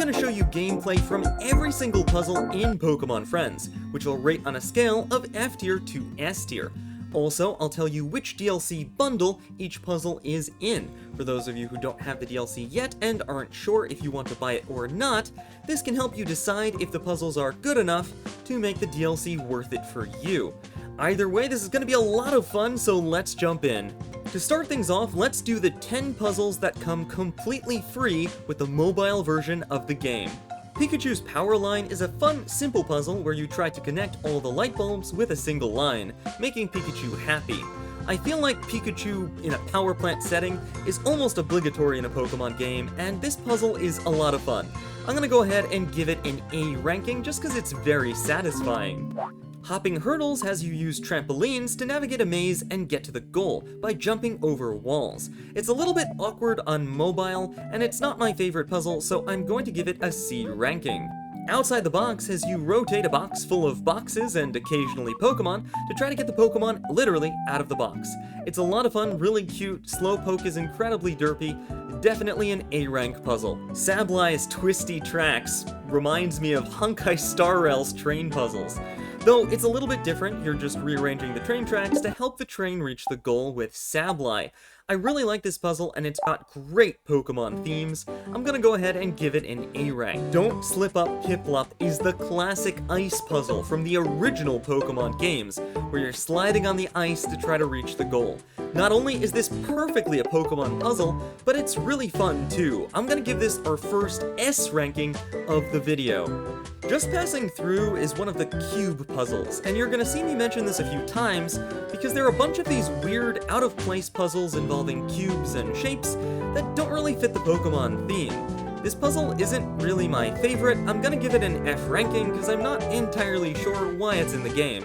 going to show you gameplay from every single puzzle in Pokemon Friends, which will rate on a scale of F tier to S tier. Also, I'll tell you which DLC bundle each puzzle is in. For those of you who don't have the DLC yet and aren't sure if you want to buy it or not, this can help you decide if the puzzles are good enough to make the DLC worth it for you. Either way, this is going to be a lot of fun, so let's jump in. To start things off, let's do the 10 puzzles that come completely free with the mobile version of the game. Pikachu's Power Line is a fun, simple puzzle where you try to connect all the light bulbs with a single line, making Pikachu happy. I feel like Pikachu in a power plant setting is almost obligatory in a Pokemon game, and this puzzle is a lot of fun. I'm gonna go ahead and give it an A ranking just because it's very satisfying. Hopping Hurdles has you use trampolines to navigate a maze and get to the goal by jumping over walls. It's a little bit awkward on mobile, and it's not my favorite puzzle, so I'm going to give it a C ranking. Outside the Box has you rotate a box full of boxes and occasionally Pokemon to try to get the Pokemon literally out of the box. It's a lot of fun, really cute, Slowpoke is incredibly derpy, definitely an A rank puzzle. Sablei's Twisty Tracks reminds me of Honkai Star Rail's train puzzles. Though it's a little bit different, you're just rearranging the train tracks to help the train reach the goal with Sableye. I really like this puzzle and it's got great Pokemon themes. I'm gonna go ahead and give it an A rank. Don't Slip Up Piplup is the classic ice puzzle from the original Pokemon games, where you're sliding on the ice to try to reach the goal. Not only is this perfectly a Pokemon puzzle, but it's really fun too. I'm gonna give this our first S ranking of the video. Just Passing Through is one of the cube puzzles, and you're gonna see me mention this a few times because there are a bunch of these weird, out-of-place puzzles involving cubes and shapes that don't really fit the Pokemon theme. This puzzle isn't really my favorite. I'm gonna give it an F ranking because I'm not entirely sure why it's in the game.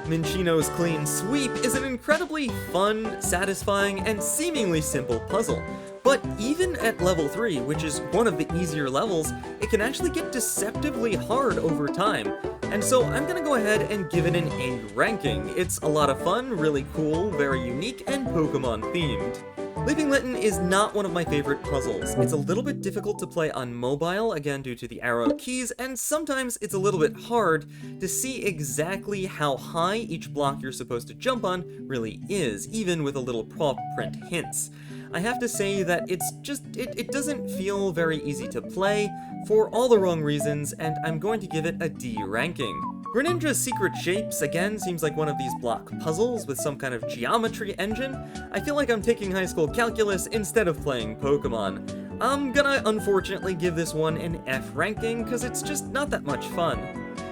Minccino's Clean Sweep is an incredibly fun, satisfying, and seemingly simple puzzle. But even at level 3, which is one of the easier levels, it can actually get deceptively hard over time. And so I'm gonna go ahead and give it an A ranking. It's a lot of fun, really cool, very unique, and Pokemon themed. Leaping Litten is not one of my favorite puzzles. It's a little bit difficult to play on mobile, again due to the arrow keys, and sometimes it's a little bit hard to see exactly how high each block you're supposed to jump on really is, even with a little paw print hints. I have to say that it doesn't feel very easy to play for all the wrong reasons, and I'm going to give it a D ranking. Greninja's Secret Shapes, again, seems like one of these block puzzles with some kind of geometry engine. I feel like I'm taking high school calculus instead of playing Pokemon. I'm gonna unfortunately give this one an F ranking, because it's just not that much fun.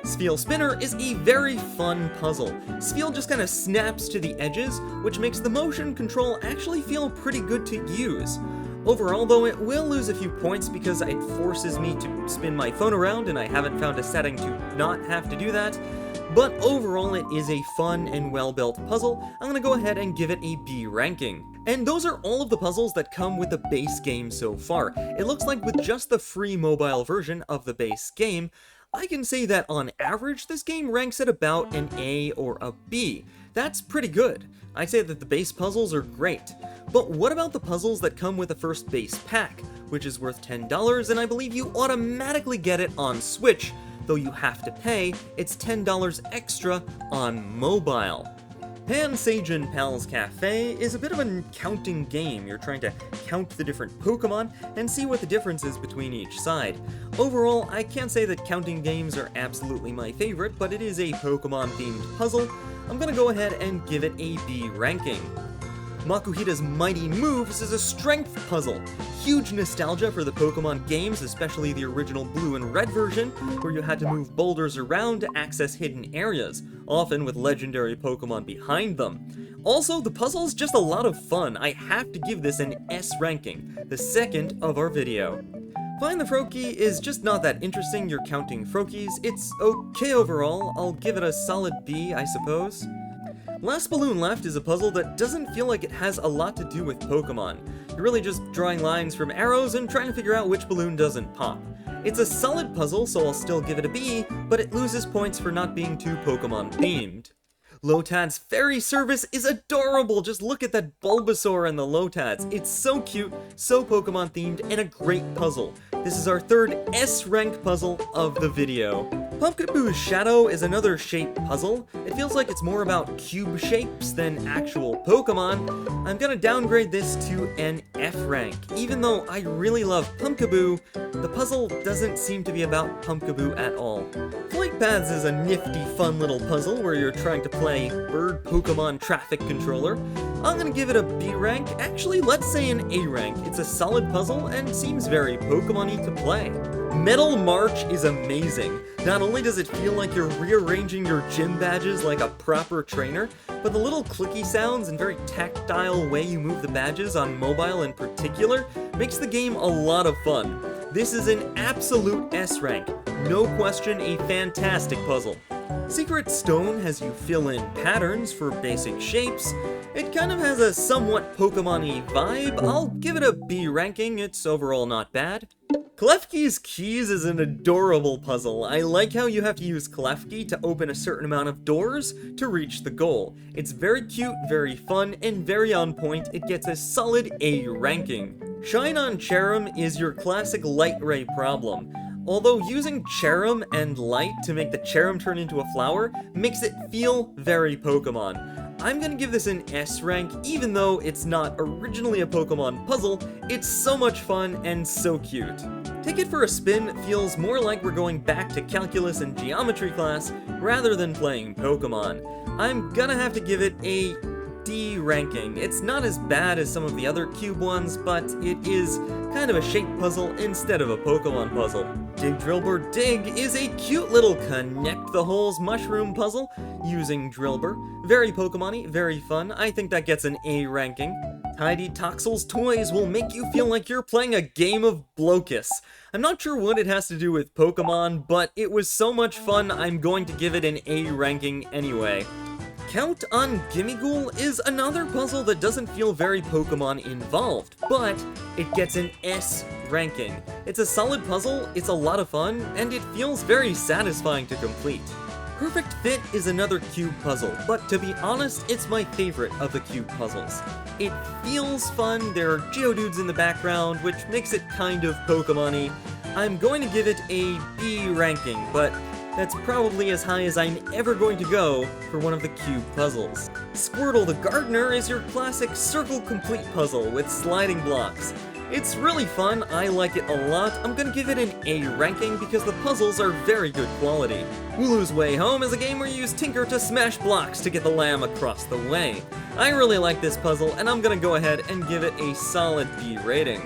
Spheal Spinner is a very fun puzzle. Spheal just kind of snaps to the edges, which makes the motion control actually feel pretty good to use. Overall, though, it will lose a few points because it forces me to spin my phone around, and I haven't found a setting to not have to do that. But overall, it is a fun and well-built puzzle. I'm gonna go ahead and give it a B ranking. And those are all of the puzzles that come with the base game so far. It looks like with just the free mobile version of the base game, I can say that on average, this game ranks at about an A or a B. That's pretty good. I'd say that the base puzzles are great. But what about the puzzles that come with the first base pack, which is worth $10, and I believe you automatically get it on Switch, though you have to pay, it's $10 extra on mobile. Pansaging Pal's Cafe is a bit of a counting game. You're trying to count the different Pokemon and see what the difference is between each side. Overall, I can't say that counting games are absolutely my favorite, but it is a Pokemon-themed puzzle. I'm gonna go ahead and give it a B ranking. Makuhita's Mighty Moves is a strength puzzle. Huge nostalgia for the Pokemon games, especially the original blue and red version, where you had to move boulders around to access hidden areas, often with legendary Pokemon behind them. Also, the puzzle is just a lot of fun. I have to give this an S ranking, the second of our video. Find the Froakie is just not that interesting. You're counting Froakies. It's okay overall. I'll give it a solid B, I suppose. Last Balloon Left is a puzzle that doesn't feel like it has a lot to do with Pokemon. You're really just drawing lines from arrows and trying to figure out which balloon doesn't pop. It's a solid puzzle, so I'll still give it a B, but it loses points for not being too Pokemon themed. Lotad's Ferry Service is adorable! Just look at that Bulbasaur and the Lotads. It's so cute, so Pokemon themed, and a great puzzle. This is our third S rank puzzle of the video. Pumpkaboo's Shadow is another shape puzzle. It feels like it's more about cube shapes than actual Pokemon. I'm gonna downgrade this to an F rank. Even though I really love Pumpkaboo, the puzzle doesn't seem to be about Pumpkaboo at all. Flight Paths is a nifty, fun little puzzle where you're trying to play bird Pokemon traffic controller. I'm gonna give it a B rank. Actually, let's say an A rank. It's a solid puzzle and seems very Pokemon-y to play. Metal March is amazing. Not only does it feel like you're rearranging your gym badges like a proper trainer, but the little clicky sounds and very tactile way you move the badges on mobile in particular makes the game a lot of fun. This is an absolute S rank. No question, a fantastic puzzle. Secret Stone has you fill in patterns for basic shapes. It kind of has a somewhat Pokemon-y vibe. I'll give it a B ranking, it's overall not bad. Klefki's Keys is an adorable puzzle. I like how you have to use Klefki to open a certain amount of doors to reach the goal. It's very cute, very fun, and very on point. It gets a solid A ranking. Shine on Cherrim is your classic light ray problem. Although using Cherrim and light to make the Cherrim turn into a flower makes it feel very Pokemon. I'm gonna give this an S rank, even though it's not originally a Pokemon puzzle. It's so much fun and so cute. Take It for a Spin feels more like we're going back to calculus and geometry class rather than playing Pokemon. I'm gonna have to give it a D ranking. It's not as bad as some of the other cube ones, but it is kind of a shape puzzle instead of a Pokemon puzzle. Dig Drillbur Dig is a cute little connect the holes mushroom puzzle using Drillbur. Very Pokemon-y, very fun. I think that gets an A ranking. Heidi Toxel's Toys will make you feel like you're playing a game of Blocus. I'm not sure what it has to do with Pokemon, but it was so much fun I'm going to give it an A ranking anyway. Count on Gimmighoul is another puzzle that doesn't feel very Pokemon involved, but it gets an S ranking. It's a solid puzzle, it's a lot of fun, and it feels very satisfying to complete. Perfect Fit is another cube puzzle, but to be honest, it's my favorite of the cube puzzles. It feels fun, there are Geodudes in the background, which makes it kind of Pokemon-y. I'm going to give it a B ranking, but that's probably as high as I'm ever going to go for one of the cube puzzles. Squirtle the Gardener is your classic circle complete puzzle with sliding blocks. It's really fun, I like it a lot. I'm gonna give it an A ranking because the puzzles are very good quality. Wooloo's Way Home is a game where you use Tinker to smash blocks to get the lamb across the way. I really like this puzzle and I'm gonna go ahead and give it a solid B rating.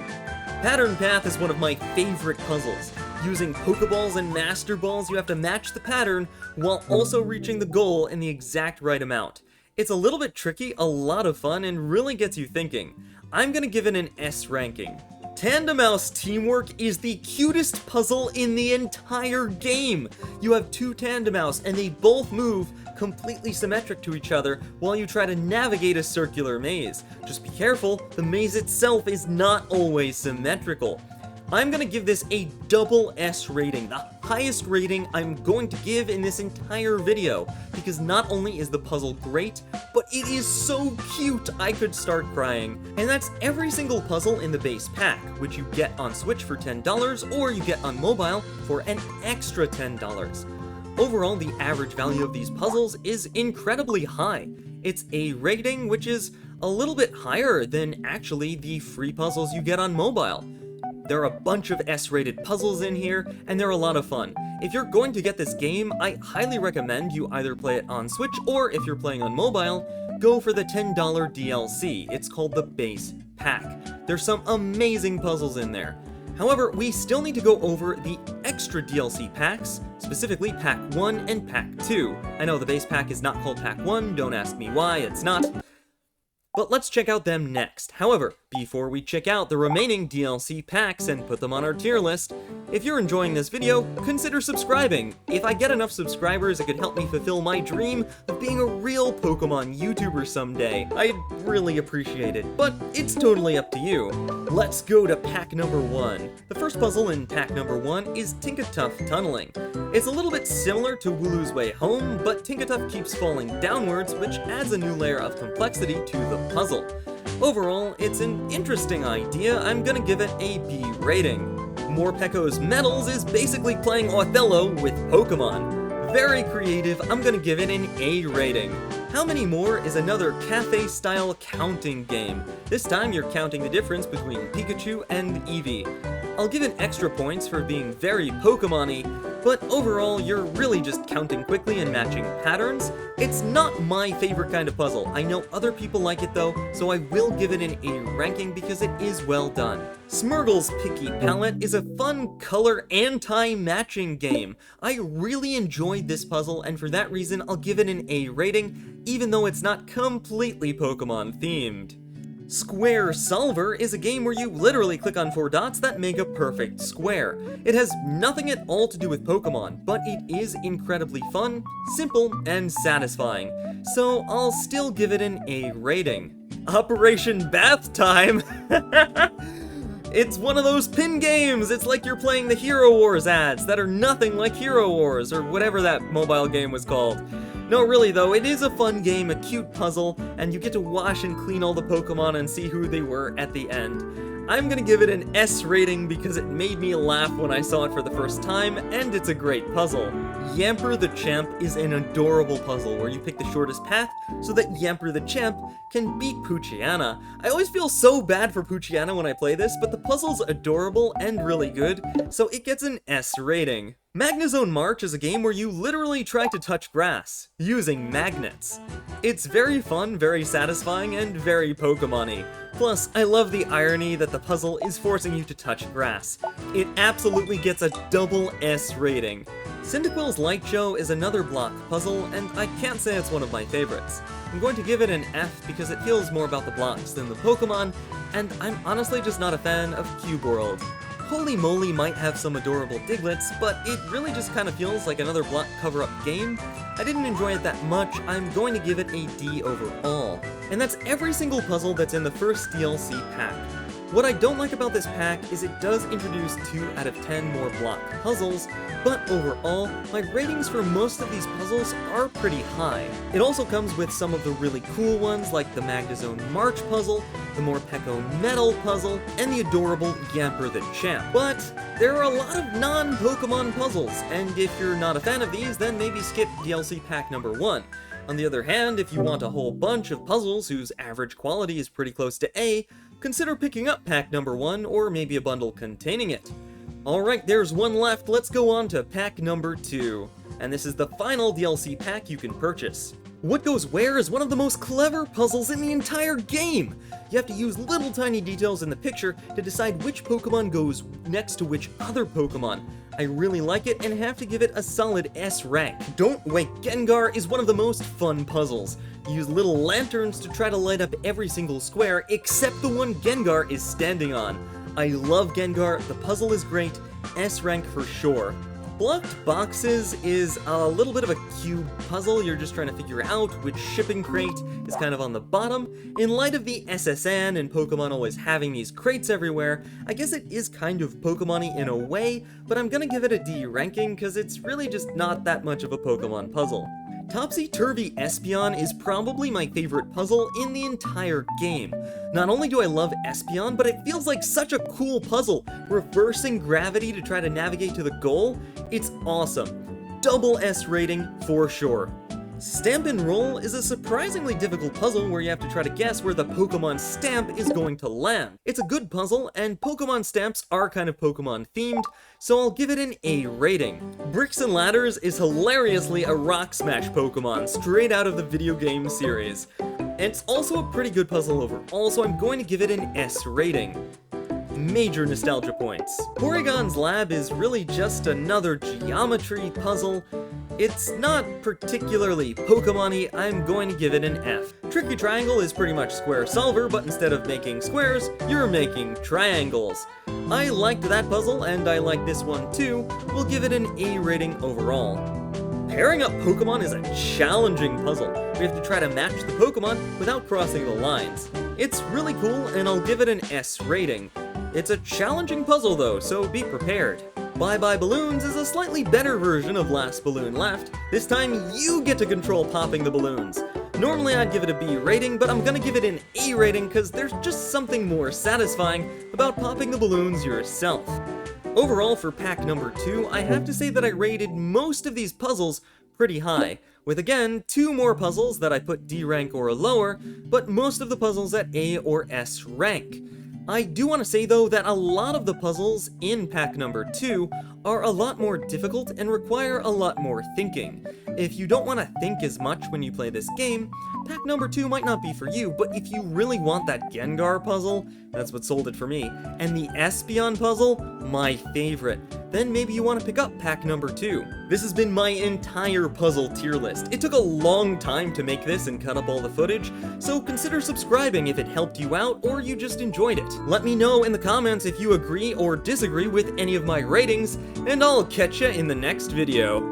Pattern Path is one of my favorite puzzles. Using Pokeballs and Master Balls, you have to match the pattern while also reaching the goal in the exact right amount. It's a little bit tricky, a lot of fun, and really gets you thinking. I'm gonna give it an S ranking. Tandemaus Teamwork is the cutest puzzle in the entire game. You have two Tandemaus and they both move completely symmetric to each other while you try to navigate a circular maze. Just be careful, the maze itself is not always symmetrical. I'm gonna give this a double S rating, the highest rating I'm going to give in this entire video, because not only is the puzzle great, but it is so cute I could start crying. And that's every single puzzle in the base pack, which you get on Switch for $10 or you get on mobile for an extra $10. Overall, the average value of these puzzles is incredibly high. It's a rating which is a little bit higher than actually the free puzzles you get on mobile. There are a bunch of S-rated puzzles in here, and they're a lot of fun. If you're going to get this game, I highly recommend you either play it on Switch, or if you're playing on mobile, go for the $10 DLC. It's called the Base Pack. There's some amazing puzzles in there. However, we still need to go over the extra DLC packs, specifically Pack 1 and Pack 2. I know the Base Pack is not called Pack 1, don't ask me why, it's not. But let's check out them next. However, before we check out the remaining DLC packs and put them on our tier list, if you're enjoying this video, consider subscribing. If I get enough subscribers, it could help me fulfill my dream of being a real Pokemon YouTuber someday. I'd really appreciate it, but it's totally up to you. Let's go to pack number 1. The first puzzle in pack number 1 is Tinkatuff Tunneling. It's a little bit similar to Wooloo's Way Home, but Tinkatuff keeps falling downwards, which adds a new layer of complexity to the puzzle. Overall, it's an interesting idea. I'm gonna give it a B rating. 𝑬𝑽𝑬𝒃 Medals is basically playing Othello with Pokemon. Very creative, I'm gonna give it an A rating. How Many More is another cafe-style counting game. This time you're counting the difference between Pikachu and Eevee. I'll give it extra points for being very Pokemon-y, but overall you're really just counting quickly and matching patterns. It's not my favorite kind of puzzle. I know other people like it though, so I will give it an A ranking because it is well done. Smurgle's Picky Palette is a fun color anti-matching game. I really enjoyed this puzzle, and for that reason I'll give it an A rating, even though it's not completely Pokemon themed. Square Solver is a game where you literally click on 4 dots that make a perfect square. It has nothing at all to do with Pokemon, but it is incredibly fun, simple, and satisfying, so I'll still give it an A rating. Operation Bath Time! It's one of those pin games! It's like you're playing the Hero Wars ads that are nothing like Hero Wars, or whatever that mobile game was called. No, really though, it is a fun game, a cute puzzle, and you get to wash and clean all the Pokemon and see who they were at the end. I'm gonna give it an S rating because it made me laugh when I saw it for the first time, and it's a great puzzle. 𝑬𝑽𝑬𝒃 is an adorable puzzle where you pick the shortest path so that 𝑬𝑽𝑬𝒃 can beat Poochyena. I always feel so bad for Poochyena when I play this, but the puzzle's adorable and really good, so it gets an S rating. Magnezone March is a game where you literally try to touch grass, using magnets. It's very fun, very satisfying, and very Pokemon-y. Plus, I love the irony that the puzzle is forcing you to touch grass. It absolutely gets a double S rating. Cyndaquil's Light Show is another block puzzle, and I can't say it's one of my favorites. I'm going to give it an F because it feels more about the blocks than the Pokemon, and I'm honestly just not a fan of Cube World. Holy Moly might have some adorable Digletts, but it really just kind of feels like another block cover-up game. I didn't enjoy it that much. I'm going to give it a D overall. And that's every single puzzle that's in the first DLC pack. What I don't like about this pack is it does introduce 2 out of 10 more block puzzles, but overall, my ratings for most of these puzzles are pretty high. It also comes with some of the really cool ones like the Magnezone March puzzle, the 𝑬𝑽𝑬𝒃 Medal puzzle, and the adorable 𝑬𝑚perTheChamp. But there are a lot of non-Pokemon puzzles, and if you're not a fan of these, then maybe skip DLC pack number 1. On the other hand, if you want a whole bunch of puzzles whose average quality is pretty close to A, consider picking up pack number 1 or maybe a bundle containing it. Alright, there's one left, let's go on to pack number 2. And this is the final DLC pack you can purchase. What Goes Where is one of the most clever puzzles in the entire game! You have to use little tiny details in the picture to decide which Pokemon goes next to which other Pokemon. I really like it and have to give it a solid S rank. Don't Wake Gengar is one of the most fun puzzles. You use little lanterns to try to light up every single square except the one Gengar is standing on. I love Gengar, the puzzle is great, S rank for sure. Blocked Boxes is a little bit of a cube puzzle. You're just trying to figure out which shipping crate is kind of on the bottom. In light of the SSN and Pokemon always having these crates everywhere, I guess it is kind of Pokemon-y in a way, but I'm gonna give it a D ranking because it's really just not that much of a Pokemon puzzle. Topsy-Turvy Espeon is probably my favorite puzzle in the entire game. Not only do I love Espeon, but it feels like such a cool puzzle, reversing gravity to try to navigate to the goal. It's awesome. Double S rating for sure. Stamp and Roll is a surprisingly difficult puzzle where you have to try to guess where the Pokemon stamp is going to land. It's a good puzzle, and Pokemon stamps are kind of Pokemon themed, so I'll give it an A rating. Bricks and Ladders is hilariously a Rock Smash Pokemon straight out of the video game series. It's also a pretty good puzzle overall, so I'm going to give it an S rating. Major nostalgia points. Porygon's Lab is really just another geometry puzzle. It's not particularly Pokemon-y, I'm going to give it an F. Tricky Triangle is pretty much Square Solver, but instead of making squares, you're making triangles. I liked that puzzle, and I like this one too. We'll give it an A rating overall. Pairing up Pokemon is a challenging puzzle. We have to try to match the Pokemon without crossing the lines. It's really cool, and I'll give it an S rating. It's a challenging puzzle though, so be prepared. Bye Bye Balloons is a slightly better version of Last Balloon Left. This time you get to control popping the balloons. Normally I'd give it a B rating, but I'm gonna give it an A rating because there's just something more satisfying about popping the balloons yourself. Overall, for pack number 2, I have to say that I rated most of these puzzles pretty high, with again 2 more puzzles that I put D rank or lower, but most of the puzzles at A or S rank. I do want to say though that a lot of the puzzles in pack number 2 are a lot more difficult and require a lot more thinking. If you don't want to think as much when you play this game, pack number 2 might not be for you, but if you really want that Gengar puzzle, that's what sold it for me, and the Espeon puzzle, my favorite, then maybe you want to pick up pack number 2. This has been my entire puzzle tier list. It took a long time to make this and cut up all the footage, so consider subscribing if it helped you out or you just enjoyed it. Let me know in the comments if you agree or disagree with any of my ratings, and I'll catch ya in the next video.